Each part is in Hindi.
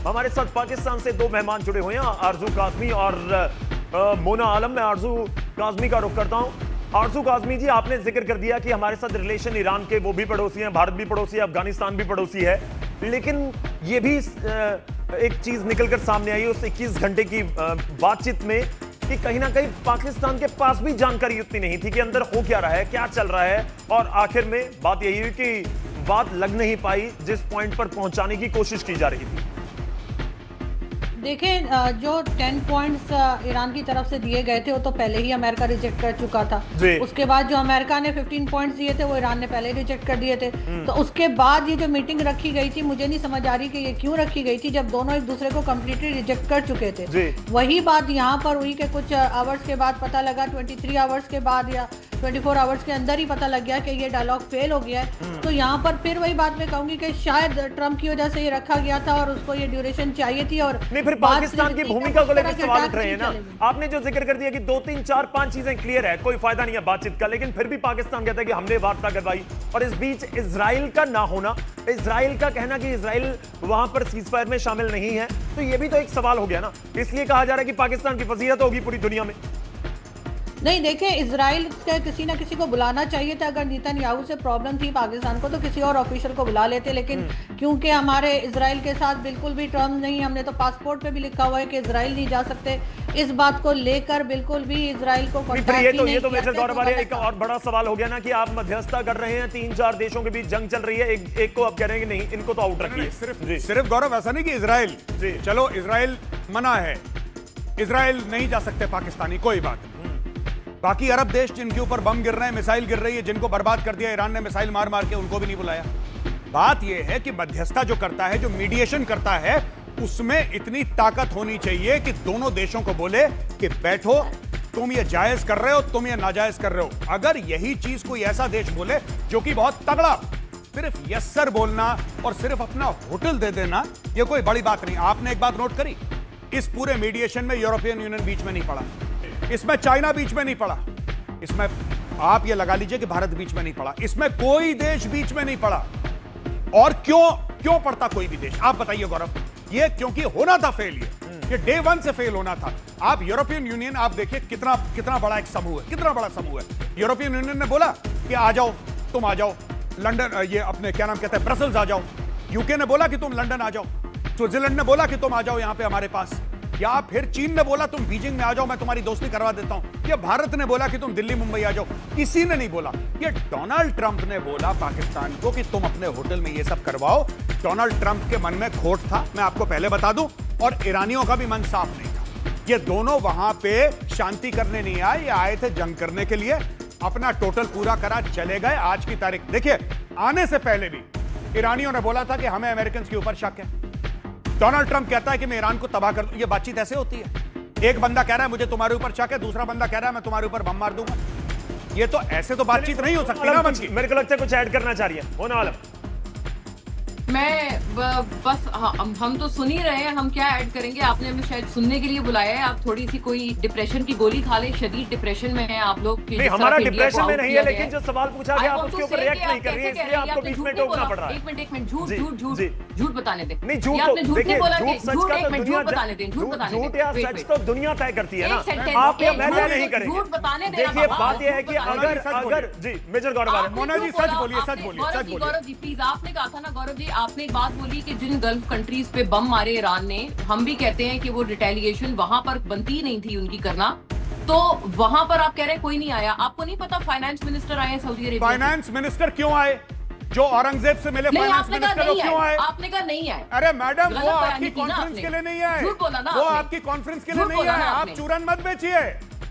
हमारे साथ पाकिस्तान से दो मेहमान जुड़े हुए हैं, आरजू काज़मी और मोना आलम। मैं आरजू काज़मी का रुख करता हूं। आरजू काज़मी जी, आपने जिक्र कर दिया कि हमारे साथ रिलेशन ईरान के वो भी पड़ोसी हैं, भारत भी पड़ोसी है, अफगानिस्तान भी पड़ोसी है, लेकिन ये भी एक चीज निकलकर सामने आई उस 21 घंटे की बातचीत में कि कहीं ना कहीं पाकिस्तान के पास भी जानकारी उतनी नहीं थी कि अंदर हो क्या रहा है, क्या चल रहा है, और आखिर में बात यही हुई कि बात लग नहीं पाई जिस पॉइंट पर पहुंचाने की कोशिश की जा रही थी। देखें, जो 10 पॉइंट्स ईरान की तरफ से दिए गए थे वो तो पहले ही अमेरिका रिजेक्ट कर चुका था। उसके बाद जो अमेरिका ने 15 पॉइंट्स दिए थे वो ईरान ने पहले रिजेक्ट कर दिए थे। तो उसके बाद ये जो मीटिंग रखी गई थी, मुझे नहीं समझ आ रही कि ये क्यों रखी गई थी जब दोनों एक दूसरे को कम्प्लीटली रिजेक्ट कर चुके थे। वही बात यहाँ पर हुई कि कुछ आवर्स के बाद पता लगा, 23 आवर्स के बाद या 24 आवर्स के अंदर ही पता लग गया कि ये डायलॉग फेल हो गया है। तो यहाँ पर फिर वही बात मैं कहूंगी कि शायद ट्रम्प की वजह से ये रखा गया था और उसको ये ड्यूरेशन चाहिए थी। और पाकिस्तान की भूमिका को लेकर सवाल उठ रहे हैं ना। आपने जो जिक्र कर दिया कि 2, 3, 4, 5 चीजें क्लियर है, कोई फायदा नहीं है बातचीत का, लेकिन फिर भी पाकिस्तान कहता है कि हमने वार्ता करवाई। और इस बीच इजराइल का ना होना, इजराइल का कहना कि इजराइल वहां पर सीजफायर में शामिल नहीं है, तो यह भी तो एक सवाल हो गया ना। इसलिए कहा जा रहा है कि पाकिस्तान की फजीहत होगी पूरी दुनिया में। नहीं, देखें, इजराइल के किसी ना किसी को बुलाना चाहिए था। अगर नेतन्याहू से प्रॉब्लम थी पाकिस्तान को तो किसी और ऑफिशियल को बुला लेते, लेकिन क्योंकि हमारे इजराइल के साथ बिल्कुल भी टर्म्स नहीं, हमने तो पासपोर्ट पे भी लिखा हुआ है कि इजराइल नहीं जा सकते, इस बात को लेकर बिल्कुल भी इजराइल को ये तो मेजर गौरव एक और बड़ा सवाल हो गया ना कि आप मध्यस्थता कर रहे हैं, 3-4 देशों के बीच जंग चल रही है, एक को आप कह रहे हैं कि नहीं, इनको तो आउट रखिए। सिर्फ गौरव ऐसा नहीं कि इजराइल, चलो इजराइल मना है, इजराइल नहीं जा सकते पाकिस्तानी, कोई बात नहीं। बाकी अरब देश जिनके ऊपर बम गिर रहे हैं, मिसाइल गिर रही है, जिनको बर्बाद कर दिया ईरान ने मिसाइल मार मार के, उनको भी नहीं बुलाया। बात यह है कि मध्यस्थता जो करता है, जो मीडिएशन करता है, उसमें इतनी ताकत होनी चाहिए कि दोनों देशों को बोले कि बैठो, तुम ये जायज कर रहे हो, तुम ये नाजायज कर रहे हो। अगर यही चीज कोई ऐसा देश बोले जो कि बहुत तगड़ा, सिर्फ यस सर बोलना और सिर्फ अपना होटल दे देना, यह कोई बड़ी बात नहीं। आपने एक बात नोट करी, इस पूरे मीडिएशन में यूरोपियन यूनियन बीच में नहीं पड़ा, इसमें चाइना बीच में नहीं पड़ा, इसमें आप ये लगा लीजिए कि भारत बीच में नहीं पड़ा, इसमें कोई देश बीच में नहीं पड़ा। और क्यों पड़ता कोई भी देश? आप बताइए गौरव। ये क्योंकि होना था फेल, ये डे 1 से फेल होना था। आप यूरोपियन यूनियन, आप देखिए कितना बड़ा एक समूह है, कितना बड़ा समूह है। यूरोपियन यूनियन ने बोला कि आ जाओ, तुम आ जाओ लंदन, ये अपने क्या नाम कहते हैं, ब्रसल्स आ जाओ। यूके ने बोला कि तुम लंदन आ जाओ, स्विट्जरलैंड ने बोला कि तुम आ जाओ यहां पे हमारे पास, या फिर चीन ने बोला तुम बीजिंग में आ जाओ, मैं तुम्हारी दोस्ती करवा देता हूं, या भारत ने बोला कि तुम दिल्ली मुंबई आ जाओ। किसी ने नहीं बोला। ये डोनाल्ड ट्रंप ने बोला पाकिस्तान को कि तुम अपने होटल में ये सब करवाओ। डोनाल्ड ट्रंप के मन में खोट था, मैं आपको पहले बता दूं, और ईरानियों का भी मन साफ नहीं था। ये दोनों वहां पे शांति करने नहीं आए, ये आए थे जंग करने के लिए। अपना टोटल पूरा करा, चले गए। आज की तारीख देखिए, आने से पहले भी ईरानियों ने बोला था कि हमें अमेरिकन के ऊपर शक है। डोनाल्ड ट्रंप कहता है कि मैं ईरान को तबाह कर दूं। ये बातचीत ऐसे होती है? एक बंदा कह रहा है मुझे तुम्हारे ऊपर शक है, दूसरा बंदा कह रहा है मैं तुम्हारे ऊपर बम मार दूंगा। ये तो ऐसे तो बातचीत नहीं हो सकती ना। मेरे को लगता है कुछ ऐड करना चाह रही है मोना आलम। मैं बस हम तो सुन ही रहे हैं, हम क्या ऐड करेंगे। आपने हमें शायद सुनने के लिए बुलाया है। आप थोड़ी सी कोई डिप्रेशन की गोली खा लें, शदीद डिप्रेशन में है आप लोग। नहीं, हमारा डिप्रेशन में नहीं है, लेकिन जो सवाल पूछा गया आप उसके ऊपर रिएक्ट नहीं कर रही है, इसलिए आपको बीच में टोकना पड़ रहा है। एक मिनट, झूठ बताने दें। नहीं, झूठ आपने झूठ नहीं बोला, झूठ बताने दें, झूठ या सच तो दुनिया तय करती है ना। आप या मैं तय नहीं करेंगे। झूठ बताने दें। देखिए, बात यह है कि अगर जी मेजर गौरव, मोना जी सच बोलिए, सच बोलिए। गौरव जी प्लीज, आपने कहा था ना गौरव जी, आपने एक बात बोली कि जिन गल्फ कंट्रीज पे बम मारे ईरान ने, हम भी कहते हैं कि वो रिटेलिएशन वहां पर बनती नहीं थी उनकी करना, तो वहां पर आप कह रहे हैं कोई नहीं आया। आपको नहीं पता फाइनेंस मिनिस्टर आए सऊदी अरेबिया? फाइनेंस मिनिस्टर क्यों आए? जो औरंगजेब से मिले फाइनेंस मिनिस्टर क्यों आए? आपने कहा नहीं आए। अरे मैडम, वो आपकी कॉन्फ्रेंस के लिए नहीं आए, वो आपकी कॉन्फ्रेंस के लिए नहीं आए। आप चूरन मत बेचिए,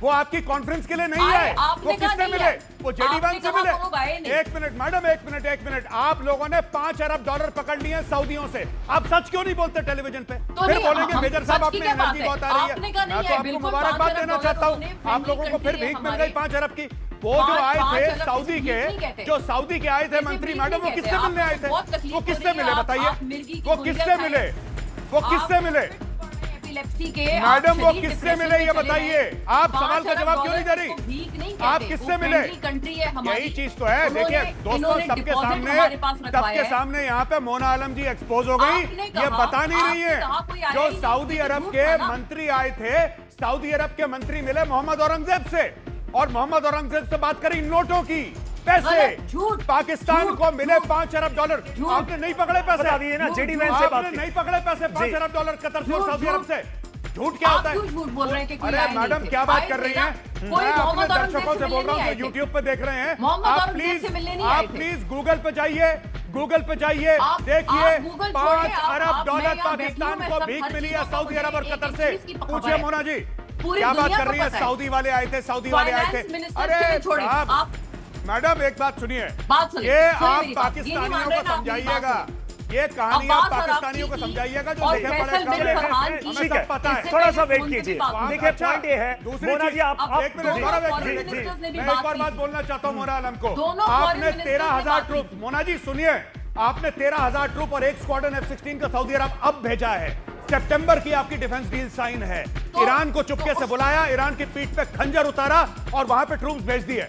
वो आपकी कॉन्फ्रेंस के लिए नहीं आए। वो किससे मिले? वो JD1 से मिले। एक मिनट मैडम, एक मिनट। आप लोगों ने $5 अरब पकड़ लिए सऊदियों से। आप सच क्यों नहीं बोलते टेलीविजन पे? फिर बोलेंगे मेजर साहब अपनी एनर्जी बहुत आ रही है। मैं तो आपको मुबारकबाद देना चाहता हूँ, आप लोगों को फिर भीख मिल गई 5 अरब की। वो जो आए थे सऊदी के, जो सऊदी के आए थे मंत्री मैडम, वो किससे मिलने आए थे? वो किससे मिले बताइए? वो किससे मिले? एपिलेप्सी के मैडम वो शरीर किससे डिप्रेशन मिले में ये चले बताइए, गए। आप 5 सवाल का अरब जवाब क्यों नहीं दे डॉलर रही? को भीख नहीं आप कहते, किससे वो मिले? friendly कंट्री है हमारी। यही चीज तो है। देखिए दोस्तों, इन्होंने सबके डिपॉजिट सामने हमारे पास रखवाया है। सामने यहाँ पे मोना आलम जी एक्सपोज हो गई। आपने ये कहा- बता नहीं रही आपने कहा कोई है। आया जो ही नहीं, सऊदी ये तो अरब झूठ के था ना। मंत्री आए थे, सऊदी अरब के मंत्री मिले मोहम्मद औरंगजेब से, और मोहम्मद औरंगजेब से बात करी नोटों की, पैसे गलत, झूठ, पाकिस्तान झूठ, को मिले झूठ, 5 अरब डॉलर। झूठ। आपने नहीं पकड़े पैसे, बता दिए ना, झूठ, जेडी झूठ। वैन से बात आपने की। नहीं पकड़े पैसे 5 जी। अरब डॉलर कतर से और झूठ, सऊदी अरब झूठ। से। झूठ क्या आप होता है? क्यों झूठ बोल रहे हैं कि कोई अरे आए नहीं मैडम थे? क्या बात आए कर थे रही ना? हैं? कोई मैं अपने मोहम्मद औरंगजेब दर्शकों से से बोल मिलने रहा हूँ नहीं जो आए थे। यूट्यूब पे देख रहे हैं, मोहम्मद आप औरंगजेब से मिलने नहीं आए आप थे। प्लीज गूगल पे जाइए, गूगल पे जाइए, आप देखिए गूगल 5 छोड़िए, अरब आप डॉलर मैं यहाँ पाकिस्तान बैठी को हूँ, मैं भीख सब हर मिली चीज़ है आपको सऊदी अरब और एक-एक कतर से। चीज़ की खबर पूछिए है। मोना जी, पूरी क्या बात दुनिया कर को रही है? पता है। सऊदी वाले आए थे, सऊदी वाले आए थे। फाइनेंस मिनिस्टर अरे चलिए छोड़िए, साहब, आप मैडम एक बात सुनिए, बात सुनिए, ये सुनिए आप मेरी बात। ये नहीं पाकिस्तानियों मान रहे को ना, आप मेरी बात समझाइएगा, सुनिए। ये कहानी आप अब्बास और पाकिस्तानियों को आपकी समझाइएगा जो और लिखे फैसल पढ़े बिन कम फरहान है। की हमें ठीक सब है, पता है। थोड़ा सा इससे वेट पहले कीजिए। फोन पे भी बात देखिए अच्छा, पॉइंट ये है, दूसरी मोना चीज, जी आप एक मिनट, दोनों गौरव, एक foreign मिनट, ministers ने भी मैं बात एक और की। बात बोलना चाहता हूँ मोना आलम को। दोनों आपने foreign ministers ने 13,000 बात ट्रूप, की। मोना जी सुनिए, आपने 13,000 ट्रूप और एक स्क्वाड्रन F-16 का सऊदी अरब अब भेजा है। सितंबर की आपकी डिफेंस डील साइन है। ईरान को चुपके से बुलाया, ईरान की पीठ पे खंजर उतारा और वहां पे ट्रूप्स भेज दिए।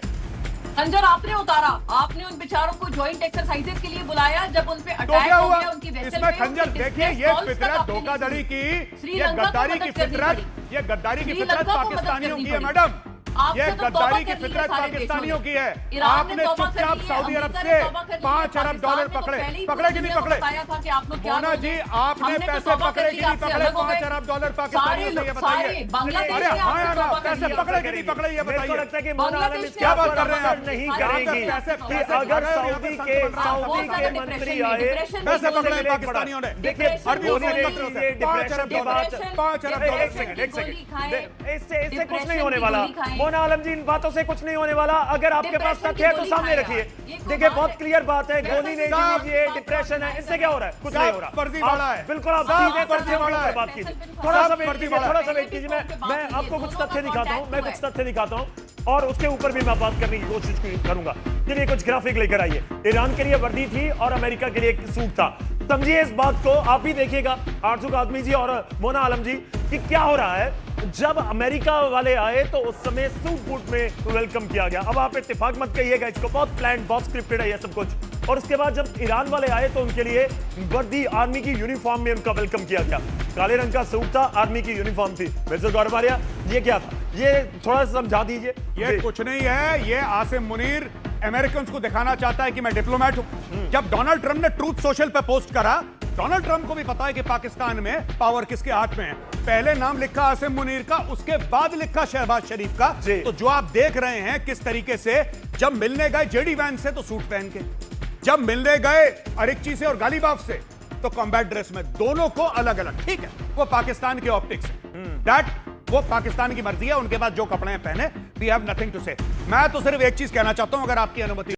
खंजर आपने उतारा, आपने उन बेचारों को ज्वाइंट एक्सरसाइजेज के लिए बुलाया जब उन पे तो अटैक क्या हो हुआ? गया उनकी वेसल इसमें पे, खंजर, उनके देखिए distress ये calls तक फितरत आपने नहीं धोखाधड़ी सुनी। की, ये श्रीलंका को गद्दारी की मदद करनी फितरत, पड़ी। ये गद्दारी की श्रीलंका फितरत को मदद पाकिस्तानियों करनी की है पड़ी। मैडम, आपसे ये तो तौबा गद्दारी की कर ली है फितरत सारे पाकिस्तानियों देशों की ने। है। ईरान आपने ने तौबा कर चुपचाप ली है, सऊदी अरब अमेरिका से ने तौबा कर ली है, 5 अरब पाकिस्तान डॉलर ने तो पकड़े, पहले ही पकड़े पूरी कि नहीं दुनिया को पकड़े? बताया था कि आप लोग क्या मोना लोग जी, हैं। आपने हमने तो पैसे तौबा पकड़े कर कि ली, नहीं आपसे पकड़े? अलग हो 5 गए। अरब डॉलर पाकिस्तानियों से ये बताइए। सारे बांग्लादेश अरे ने हाँ आपसे या ना, तौबा कर पैसे लिया। पकड़े कि नहीं पकड़े ये मेरे को बताइए। लगता है कि मोना आलम इस क्या बात पर कर रहे हैं असर आप? नहीं हाँ, करेंगी पैसे- कि पैसे अगर पकड़े और सऊदी यहाँ के पे संत सऊदी बन रहा के है। मंत्री डिप्रेशन में, आए डिप्रेशन में पैसे बोल पकड़े रहे हैं। पाकिस्तानियों ने। देखिए डिप्रेशन अरबी में उसमें बोल मत रहे रहे हैं। थे। 5 अरब डॉलर, डिप्रेशन- 5 अरब एक डॉलर। सेकंड, एक गोली खाएं। सेकंड, इससे कुछ नहीं डिप्रेशन होने की वाला। गोली खाएं। मोना आलम जी, इन बातों से कुछ नहीं होने वाला। अगर आपके पास डिप्रेशन तथ्य है की तो गोली सामने खाएं रखिए। आप। ये कोई देखिए बात बहुत है? क्लियर बात है, गोली नहीं साहब, दी, ये डिप्रेशन है, इससे क्या हो रहा है? कुछ नहीं हो रहा। फर्जीवाड़ा है। बिल्कुल आप साहब, सीधे फर्जीवाड़ा है। बात कीजिए। फैसल थोड़ा सा साहब, वेट कीजिए, फर्जीवाड़ा थोड़ा है। सा वेट कीजिए। मैं आपको कुछ तथ्य दिखाता हूँ, मैं कुछ दोनों तथ्य दिखाता हूँ और उसके ऊपर भी मैं बात करने की कोशिश करूंगा। चलिए कुछ ग्राफिक लेकर आइए। ईरान के लिए वर्दी थी और अमेरिका के लिए एक सूट था। समझिए इस बात को, आप भी देखिएगा, आरजू काज़मी जी और मोना आलम जी, कि क्या हो रहा है। जब अमेरिका वाले आए तो उस समय सूट बूट में वेलकम किया गया। अब आप इत्तेफाक मत कहिएगा, इसको बहुत प्लान, बहुत स्क्रिप्टेड है ये सब कुछ। और उसके बाद जब ईरान वाले आए तो उनके लिए वर्दी, आर्मी की यूनिफॉर्म में उनका वेलकम किया गया। काले रंग का सूट था, आर्मी की यूनिफॉर्म थी। मिस्टर गौरव आर्या, ये क्या था? ये थोड़ा सा समझा दीजिए। ये कुछ नहीं है, ये आसिम मुनीर अमेरिकन को दिखाना चाहता है कि मैं डिप्लोमेट हूं। जब डोनाल्ड ट्रंप ने ट्रूथ सोशल पे पोस्ट करा, डोनाल्ड ट्रंप को भी पता है कि पाकिस्तान में पावर किसके हाथ में है। पहले नाम लिखा आसिम मुनीर का, उसके बाद लिखा शहबाज शरीफ का। तो जो आप देख रहे हैं किस तरीके से, जब मिलने गए जेडी वैन से तो सूट पहन के, जब मिलने गए अरिक्ची से और गालीबाफ से तो कॉम्बैट ड्रेस में, दोनों को अलग अलग। ठीक है, वो पाकिस्तान के ऑप्टिक्स है, दैट वो पाकिस्तान की मर्जी है, उनके पास जो कपड़े पहने, वी हैव नथिंग टू से। मैं तो सिर्फ एक चीज कहना चाहता हूं, अगर आपकी अनुमति